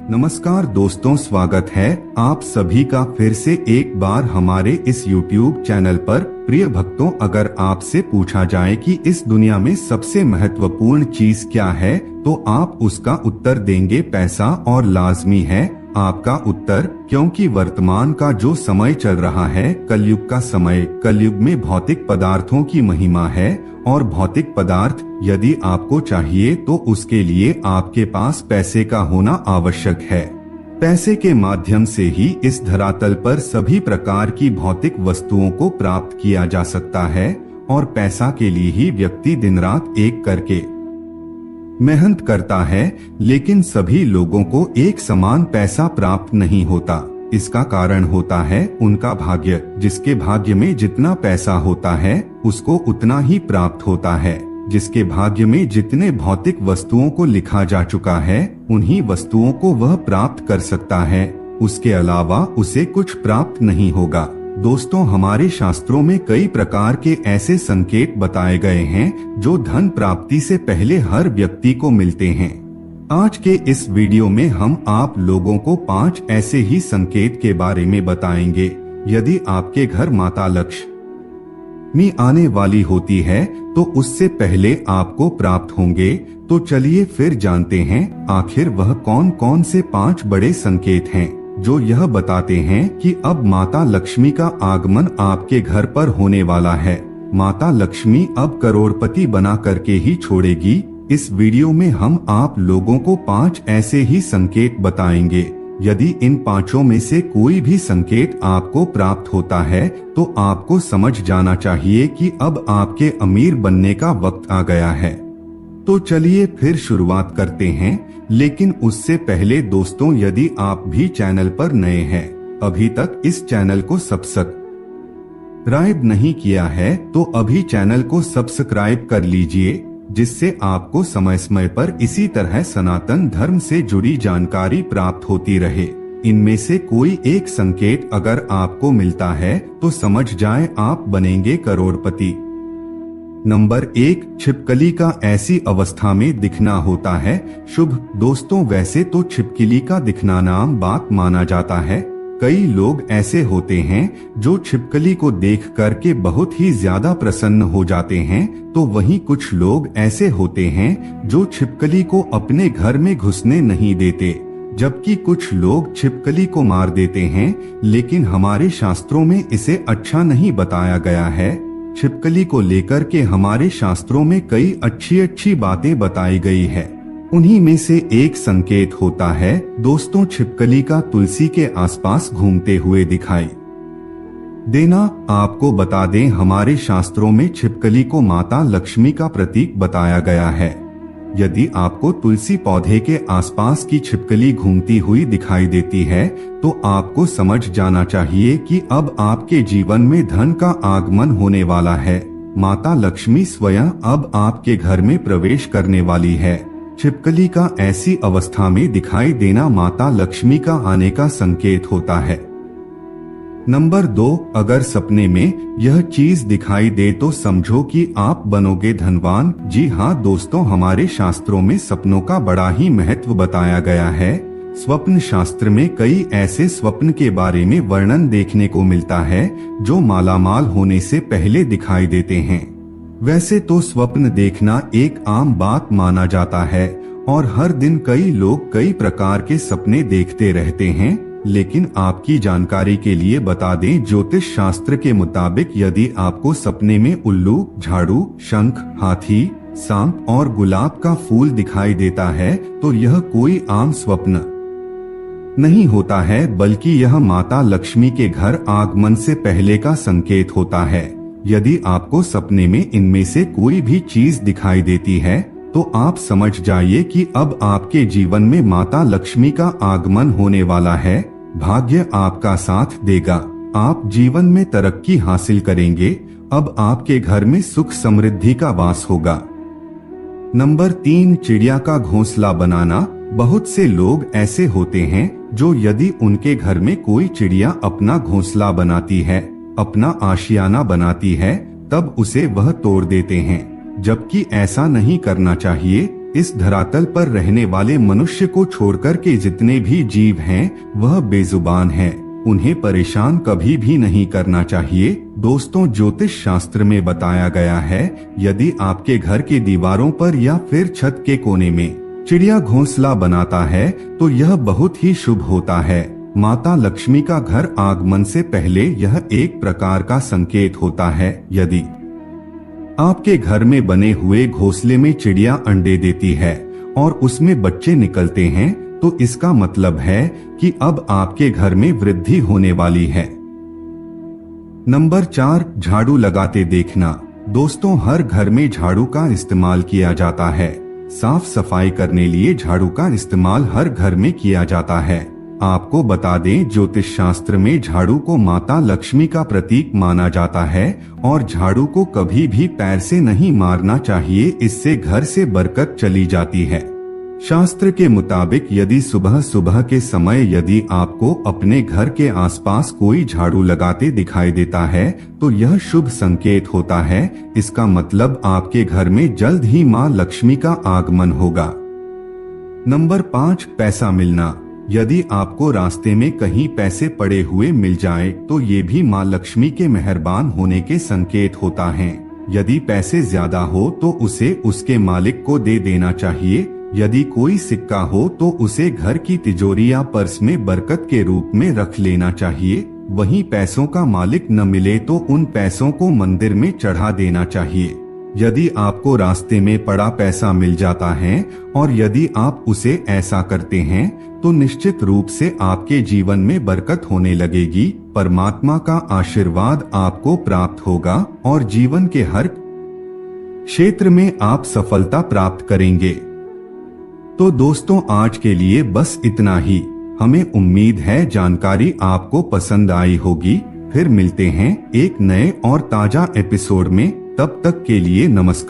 नमस्कार दोस्तों, स्वागत है आप सभी का फिर से एक बार हमारे इस YouTube चैनल पर। प्रिय भक्तों, अगर आपसे पूछा जाए कि इस दुनिया में सबसे महत्वपूर्ण चीज क्या है, तो आप उसका उत्तर देंगे पैसा, और लाजमी है आपका उत्तर, क्योंकि वर्तमान का जो समय चल रहा है, कलयुग का समय, कलयुग में भौतिक पदार्थों की महिमा है। और भौतिक पदार्थ यदि आपको चाहिए तो उसके लिए आपके पास पैसे का होना आवश्यक है। पैसे के माध्यम से ही इस धरातल पर सभी प्रकार की भौतिक वस्तुओं को प्राप्त किया जा सकता है, और पैसा के लिए ही व्यक्ति दिन रात एक करके मेहनत करता है, लेकिन सभी लोगों को एक समान पैसा प्राप्त नहीं होता। इसका कारण होता है उनका भाग्य। जिसके भाग्य में जितना पैसा होता है उसको उतना ही प्राप्त होता है। जिसके भाग्य में जितने भौतिक वस्तुओं को लिखा जा चुका है, उन्हीं वस्तुओं को वह प्राप्त कर सकता है, उसके अलावा उसे कुछ प्राप्त नहीं होगा। दोस्तों, हमारे शास्त्रों में कई प्रकार के ऐसे संकेत बताए गए हैं जो धन प्राप्ति से पहले हर व्यक्ति को मिलते हैं। आज के इस वीडियो में हम आप लोगों को 5 ऐसे ही संकेत के बारे में बताएंगे। यदि आपके घर माता लक्ष्मी आने वाली होती है तो उससे पहले आपको प्राप्त होंगे। तो चलिए फिर जानते हैं आखिर वह कौन कौन से 5 बड़े संकेत हैं जो यह बताते हैं कि अब माता लक्ष्मी का आगमन आपके घर पर होने वाला है। माता लक्ष्मी अब करोड़पति बना करके ही छोड़ेगी। इस वीडियो में हम आप लोगों को 5 ऐसे ही संकेत बताएंगे। यदि इन 5 में से कोई भी संकेत आपको प्राप्त होता है तो आपको समझ जाना चाहिए कि अब आपके अमीर बनने का वक्त आ गया है। तो चलिए फिर शुरुआत करते हैं, लेकिन उससे पहले दोस्तों, यदि आप भी चैनल पर नए हैं, अभी तक इस चैनल को सब्सक्राइब नहीं किया है, तो अभी चैनल को सब्सक्राइब कर लीजिए, जिससे आपको समय समय पर इसी तरह सनातन धर्म से जुड़ी जानकारी प्राप्त होती रहे। इनमें से कोई एक संकेत अगर आपको मिलता है तो समझ जाएं आप बनेंगे करोड़पति। नंबर 1, छिपकली का ऐसी अवस्था में दिखना होता है शुभ। दोस्तों, वैसे तो छिपकली का दिखना नाम बात माना जाता है। कई लोग ऐसे होते हैं जो छिपकली को देख करके बहुत ही ज्यादा प्रसन्न हो जाते हैं, तो वहीं कुछ लोग ऐसे होते हैं जो छिपकली को अपने घर में घुसने नहीं देते, जबकि कुछ लोग छिपकली को मार देते हैं। लेकिन हमारे शास्त्रों में इसे अच्छा नहीं बताया गया है। छिपकली को लेकर के हमारे शास्त्रों में कई अच्छी अच्छी बातें बताई गई है। उन्हीं में से एक संकेत होता है दोस्तों, छिपकली का तुलसी के आसपास घूमते हुए दिखाई देना। आपको बता दें, हमारे शास्त्रों में छिपकली को माता लक्ष्मी का प्रतीक बताया गया है। यदि आपको तुलसी पौधे के आसपास की छिपकली घूमती हुई दिखाई देती है तो आपको समझ जाना चाहिए कि अब आपके जीवन में धन का आगमन होने वाला है। माता लक्ष्मी स्वयं अब आपके घर में प्रवेश करने वाली है। छिपकली का ऐसी अवस्था में दिखाई देना माता लक्ष्मी का आने का संकेत होता है। नंबर 2, अगर सपने में यह चीज दिखाई दे तो समझो कि आप बनोगे धनवान। जी हाँ दोस्तों, हमारे शास्त्रों में सपनों का बड़ा ही महत्व बताया गया है। स्वप्न शास्त्र में कई ऐसे स्वप्न के बारे में वर्णन देखने को मिलता है जो मालामाल होने से पहले दिखाई देते हैं। वैसे तो स्वप्न देखना एक आम बात माना जाता है और हर दिन कई लोग कई प्रकार के सपने देखते रहते हैं, लेकिन आपकी जानकारी के लिए बता दें, ज्योतिष शास्त्र के मुताबिक यदि आपको सपने में उल्लू, झाड़ू, शंख, हाथी, सांप और गुलाब का फूल दिखाई देता है तो यह कोई आम स्वप्न नहीं होता है, बल्कि यह माता लक्ष्मी के घर आगमन से पहले का संकेत होता है। यदि आपको सपने में इनमें से कोई भी चीज दिखाई देती है तो आप समझ जाइए कि अब आपके जीवन में माता लक्ष्मी का आगमन होने वाला है। भाग्य आपका साथ देगा, आप जीवन में तरक्की हासिल करेंगे। अब आपके घर में सुख समृद्धि का वास होगा। नंबर 3, चिड़िया का घोंसला बनाना। बहुत से लोग ऐसे होते हैं जो यदि उनके घर में कोई चिड़िया अपना घोंसला बनाती है, अपना आशियाना बनाती है, तब उसे वह तोड़ देते हैं, जबकि ऐसा नहीं करना चाहिए। इस धरातल पर रहने वाले मनुष्य को छोड़कर के जितने भी जीव हैं वह बेजुबान हैं। उन्हें परेशान कभी भी नहीं करना चाहिए। दोस्तों, ज्योतिष शास्त्र में बताया गया है, यदि आपके घर की दीवारों पर या फिर छत के कोने में चिड़िया घोंसला बनाता है तो यह बहुत ही शुभ होता है। माता लक्ष्मी का घर आगमन से पहले यह एक प्रकार का संकेत होता है। यदि आपके घर में बने हुए घोंसले में चिड़िया अंडे देती है और उसमें बच्चे निकलते हैं तो इसका मतलब है कि अब आपके घर में वृद्धि होने वाली है। नंबर 4, झाड़ू लगाते देखना। दोस्तों, हर घर में झाड़ू का इस्तेमाल किया जाता है। साफ सफाई करने लिए झाड़ू का इस्तेमाल हर घर में किया जाता है। आपको बता दें, ज्योतिष शास्त्र में झाड़ू को माता लक्ष्मी का प्रतीक माना जाता है और झाड़ू को कभी भी पैर से नहीं मारना चाहिए, इससे घर से बरकत चली जाती है। शास्त्र के मुताबिक यदि सुबह सुबह के समय यदि आपको अपने घर के आसपास कोई झाड़ू लगाते दिखाई देता है तो यह शुभ संकेत होता है। इसका मतलब आपके घर में जल्द ही मां लक्ष्मी का आगमन होगा। नंबर 5, पैसा मिलना। यदि आपको रास्ते में कहीं पैसे पड़े हुए मिल जाए तो ये भी मां लक्ष्मी के मेहरबान होने के संकेत होता है। यदि पैसे ज्यादा हो तो उसे उसके मालिक को दे देना चाहिए। यदि कोई सिक्का हो तो उसे घर की तिजोरी या पर्स में बरकत के रूप में रख लेना चाहिए। वहीं पैसों का मालिक न मिले तो उन पैसों को मंदिर में चढ़ा देना चाहिए। यदि आपको रास्ते में पड़ा पैसा मिल जाता है और यदि आप उसे ऐसा करते हैं तो निश्चित रूप से आपके जीवन में बरकत होने लगेगी। परमात्मा का आशीर्वाद आपको प्राप्त होगा और जीवन के हर क्षेत्र में आप सफलता प्राप्त करेंगे। तो दोस्तों, आज के लिए बस इतना ही। हमें उम्मीद है जानकारी आपको पसंद आई होगी। फिर मिलते हैं एक नए और ताजा एपिसोड में। तब तक के लिए नमस्कार।